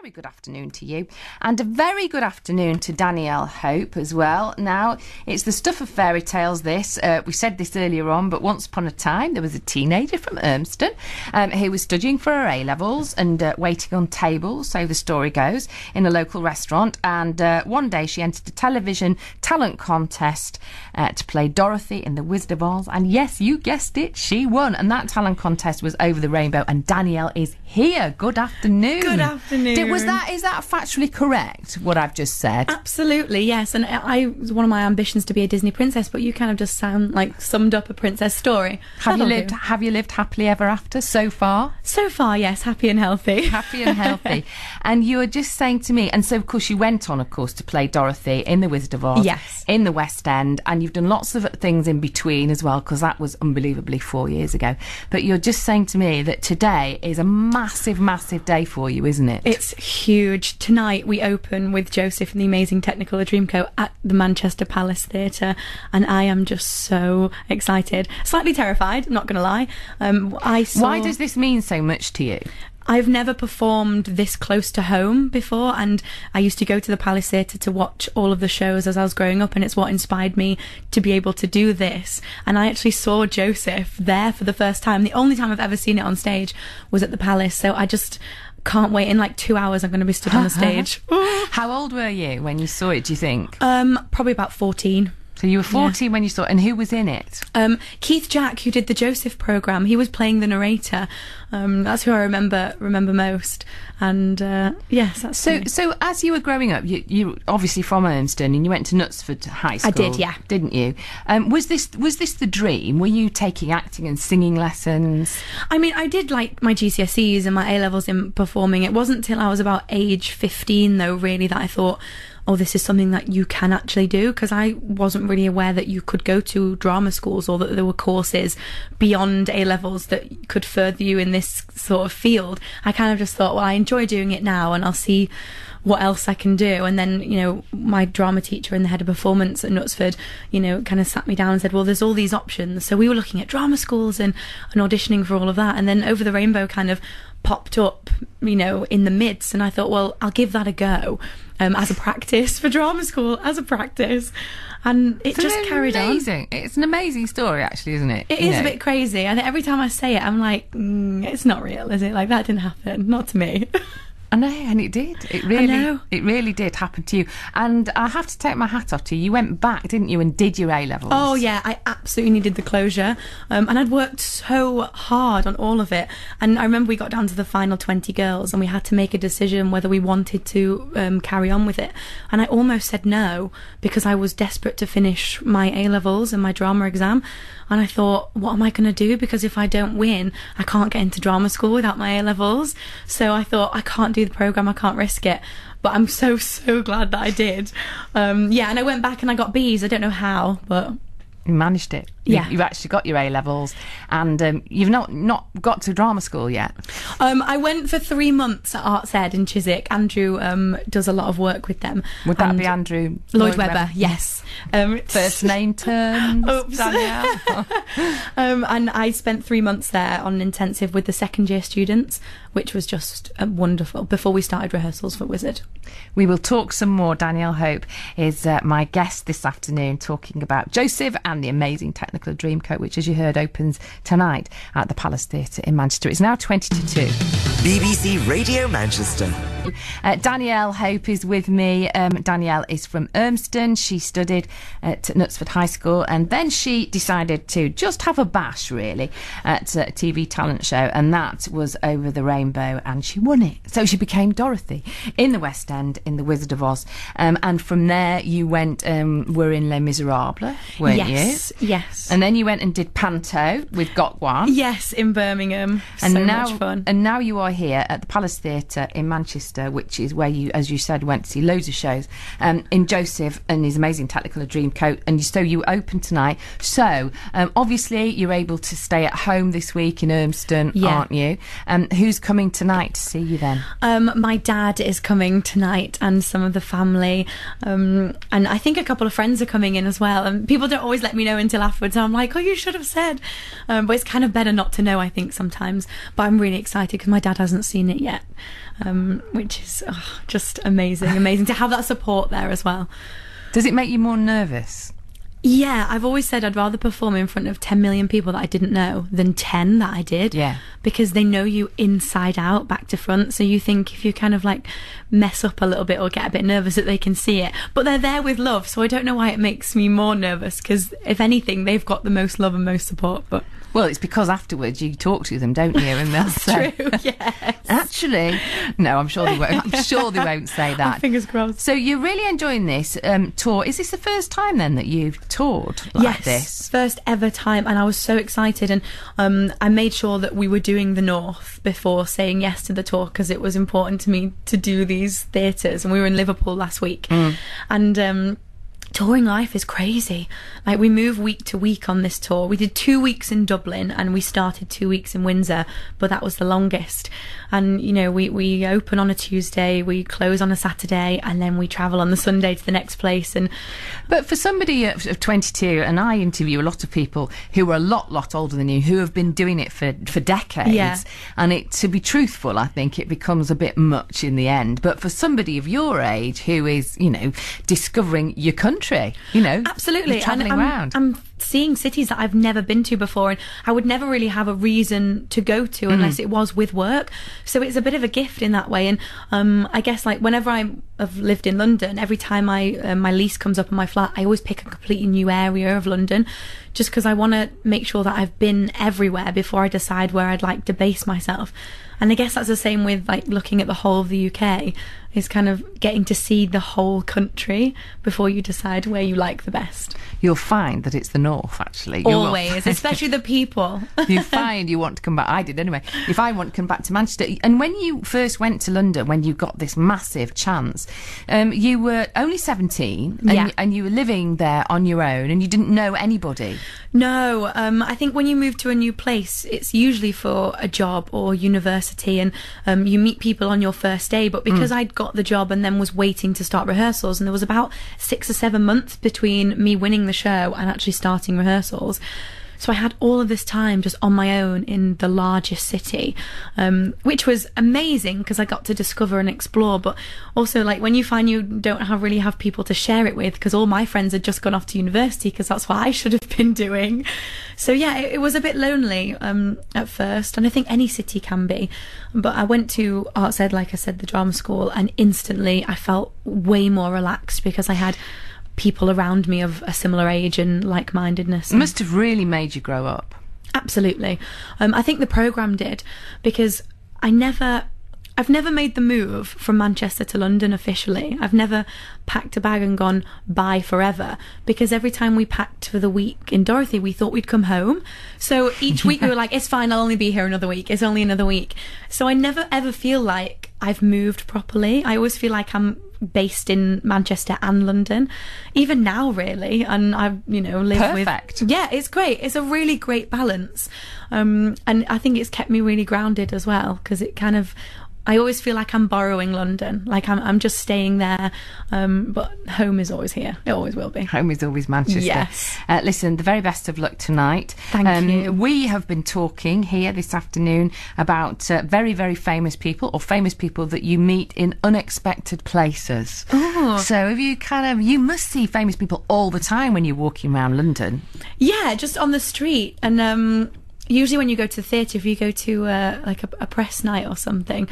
very good afternoon to you, and a very good afternoon to Danielle Hope as well. Now, it's the stuff of fairy tales, this. We said this earlier on, but once upon a time there was a teenager from Urmston who was studying for her A-levels and waiting on tables, so the story goes, in a local restaurant. And one day she entered a television talent contest to play Dorothy in The Wizard of Oz. And yes, you guessed it, she won. And that talent contest was over the rainbow. And Danielle is here. Good afternoon. Good afternoon. Is that factually correct, what I've just said? Absolutely, yes. And one of my ambitions to be a Disney princess, but you kind of just sound like summed up a princess story. Have you lived happily ever after so far? So far, yes. Happy and healthy. Happy and healthy. And you were just saying to me, and so of course you went on, of course, to play Dorothy in The Wizard of Oz. Yes. In the West End, and you've done lots of things in between as well, because that was unbelievably 4 years ago. But you're just saying to me that today is a massive, massive day for you, isn't it? It's huge. Tonight we open with Joseph and the Amazing Technicolor Dreamcoat at the Manchester Palace Theatre, and I am just so excited. Slightly terrified, I'm not going to lie. Why does this mean so much to you? I've never performed this close to home before, and I used to go to the Palace Theatre to watch all of the shows as I was growing up, and it's what inspired me to be able to do this. And I actually saw Joseph there for the first time. The only time I've ever seen it on stage was at the Palace, so I just can't wait. In like 2 hours I'm going to be stood on the stage. How old were you when you saw it, do you think? Probably about 14. So you were 14 when you saw it, and who was in it? Keith Jack, who did the Joseph programme, he was playing the narrator. That's who I remember most. And yes, that's so. As you were growing up, you obviously from Urmston, and you went to Knutsford High School. I did, yeah. Didn't you? Was this the dream? Were you taking acting and singing lessons? I mean, I did like my GCSEs and my A-levels in performing. It wasn't till I was about age 15, though, really, that I thought, oh, this is something that you can actually do, because I wasn't really aware that you could go to drama schools or that there were courses beyond A-levels that could further you in this sort of field. I kind of just thought, well, I enjoy doing it now and I'll see what else I can do. And then, you know, my drama teacher and the head of performance at Knutsford, you know, kind of sat me down and said, well, there's all these options. So we were looking at drama schools and auditioning for all of that. And then Over the Rainbow kind of popped up, you know, in the midst. And I thought, well, I'll give that a go. As a practice for drama school, and it just carried on. It's an amazing story, actually, isn't it? It is a bit crazy. I think every time I say it, I'm like, it's not real, is it? Like, that didn't happen, not to me. I know, and it did. It really did happen to you. And I have to take my hat off to you. You went back, didn't you, and did your A-levels? Oh, yeah, I absolutely needed the closure. And I'd worked so hard on all of it. And I remember we got down to the final 20 girls, and we had to make a decision whether we wanted to carry on with it. And I almost said no, because I was desperate to finish my A-levels and my drama exam. And I thought, what am I going to do? Because if I don't win, I can't get into drama school without my A-levels. So I thought, I can't do the programme, I can't risk it. But I'm so glad that I did. Yeah, and I went back and I got B's. I don't know how, but you managed it. Yeah. You've actually got your A-levels, and you've not got to drama school yet. I went for 3 months at Arts Ed in Chiswick. Andrew does a lot of work with them. Would that be Andrew Lloyd Webber? Yes. First name terms. Oops. Danielle. And I spent 3 months there on an intensive with the second year students, which was just wonderful, before we started rehearsals for Wizard. We will talk some more. Danielle Hope is my guest this afternoon, talking about Joseph and the Amazing Technicolor Dreamcoat, which, as you heard, opens tonight at the Palace Theatre in Manchester. It's now 20 to 2. BBC Radio Manchester. Danielle Hope is with me. Danielle is from Urmston. She studied at Knutsford High School, and then she decided to just have a bash, really, at a TV talent show, and that was Over the Rainbow, and she won it. So she became Dorothy in the West End in The Wizard of Oz. And from there you went, were in Les Miserables, weren't you? Yes. And then you went and did Panto with Got One. Yes, in Birmingham. And so now, much fun. And now you are here at the Palace Theatre in Manchester, which is where you, as you said, went to see loads of shows in Joseph and his Amazing Technicolor Dreamcoat. And so you open tonight. So obviously you're able to stay at home this week in Urmston, aren't you? Who's coming tonight to see you then? My dad is coming tonight, and some of the family, and I think a couple of friends are coming in as well. And people don't always let me know until afterwards. I'm like, oh, you should have said. But it's kind of better not to know, I think, sometimes. But I'm really excited because my dad hasn't seen it yet. which is just amazing to have that support there as well. Does it make you more nervous? Yeah, I've always said I'd rather perform in front of 10 million people that I didn't know than 10 that I did. Yeah. Because they know you inside out, back to front. So you think if you kind of like mess up a little bit or get a bit nervous that they can see it. But they're there with love. So I don't know why it makes me more nervous, because if anything, they've got the most love and most support. But well, it's because afterwards you talk to them, don't you? And they'll say, true, yes. Actually, no, I'm sure they won't. I'm sure they won't say that. Oh, fingers crossed. So you're really enjoying this tour. Is this the first time then that you've toured like this? First ever time, and I was so excited. And I made sure that we were doing the North before saying yes to the tour, because it was important to me to do these theatres. And we were in Liverpool last week, and touring life is crazy. Like, we move week to week on this tour. We did 2 weeks in Dublin and we started 2 weeks in Windsor, but that was the longest. And you know, we open on a Tuesday, we close on a Saturday, and then we travel on the Sunday to the next place. And but for somebody of 22, and I interview a lot of people who are a lot older than you, who have been doing it for decades, and it, to be truthful, I think it becomes a bit much in the end. But for somebody of your age who is, you know, discovering your country, you know, absolutely, travelling around. I'm seeing cities that I've never been to before, and I would never really have a reason to go to unless it was with work. So it's a bit of a gift in that way. And I guess, like, whenever I have lived in London, every time my lease comes up on my flat, I always pick a completely new area of London, just because I want to make sure that I've been everywhere before I decide where I'd like to base myself. And I guess that's the same with, like, looking at the whole of the UK, is kind of getting to see the whole country before you decide where you like the best. You'll find that it's the North, actually. Always, especially the people. You find you want to come back. I did anyway. If I want to come back to Manchester. And when you first went to London, when you got this massive chance, you were only 17 and you were living there on your own and you didn't know anybody. No, I think when you move to a new place, it's usually for a job or university, and you meet people on your first day. But because I'd got the job and then was waiting to start rehearsals, and there was about 6 or 7 months between me winning the show and actually starting rehearsals, so I had all of this time just on my own in the largest city, which was amazing because I got to discover and explore. But also, like, when you find you don't really have people to share it with, because all my friends had just gone off to university, because that's what I should have been doing. So yeah, it was a bit lonely at first, and I think any city can be. But I went to Arts Ed, like I said, the drama school, and instantly I felt way more relaxed because I had people around me of a similar age and like-mindedness. It must have really made you grow up. Absolutely. I think the programme did, because I've never made the move from Manchester to London officially. I've never packed a bag and gone bye forever, because every time we packed for the week in Dorothy, we thought we'd come home. So each week we were like, it's fine, I'll only be here another week. It's only another week. So I never ever feel like I've moved properly. I always feel like I'm based in Manchester and London, even now, really. And I've, lived Perfect. Yeah, it's great. It's a really great balance. And I think it's kept me really grounded as well, because it kind of, I always feel like I'm borrowing London, like I'm just staying there, but home is always here. It always will be. Home is always Manchester. Yes. Listen, the very best of luck tonight. Thank you. We have been talking here this afternoon about very, very famous people, or famous people that you meet in unexpected places. Oh. So if you must see famous people all the time when you're walking around London. Yeah, just on the street. And usually when you go to the theatre, if you go to like a press night or something,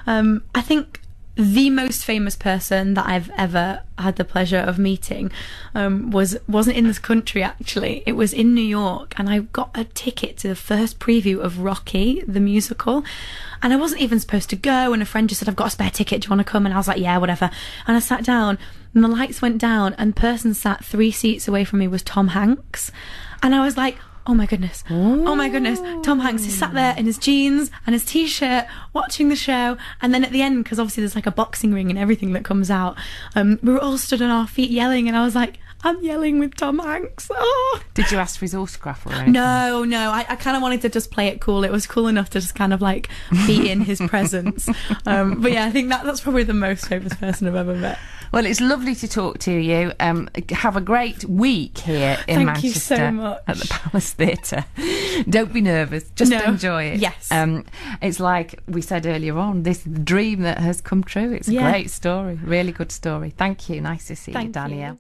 I think the most famous person that I've ever had the pleasure of meeting wasn't in this country, actually. It was in New York, and I got a ticket to the first preview of Rocky, the musical. And I wasn't even supposed to go, and a friend just said, I've got a spare ticket, do you want to come? And I was like, yeah, whatever. And I sat down, and the lights went down, and the person sat 3 seats away from me was Tom Hanks. And I was like, oh my goodness, oh my goodness. Tom Hanks is sat there in his jeans and his t-shirt watching the show, and then at the end, because obviously there's like a boxing ring and everything that comes out, we were all stood on our feet yelling, and I was like, I'm yelling with Tom Hanks. Oh. Did you ask for his autograph or anything? No, I kind of wanted to just play it cool. It was cool enough to just kind of like be in his presence. But yeah, I think that's probably the most famous person I've ever met. Well, it's lovely to talk to you. Have a great week here in Thank you Manchester so much. at the Palace Theatre. Don't be nervous, just enjoy it. Yes. It's like we said earlier on, this dream that has come true. It's a great story, really good story. Thank you. Nice to see you, Thank Danielle. you.